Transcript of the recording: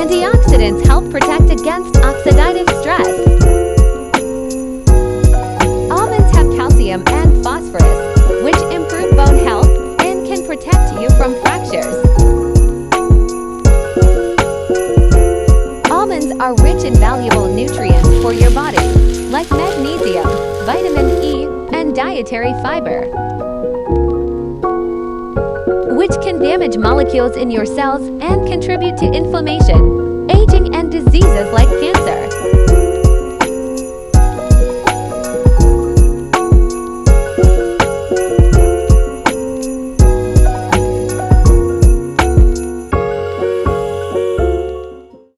Antioxidants help protect against oxidative stress. Almonds have calcium and phosphorus, which improve bone health and can protect you from fractures. Almonds are rich in valuable nutrients for your body, like magnesium, vitamin E, and dietary fiber, which can damage molecules in your cells and contribute to inflammation, aging, and diseases like cancer.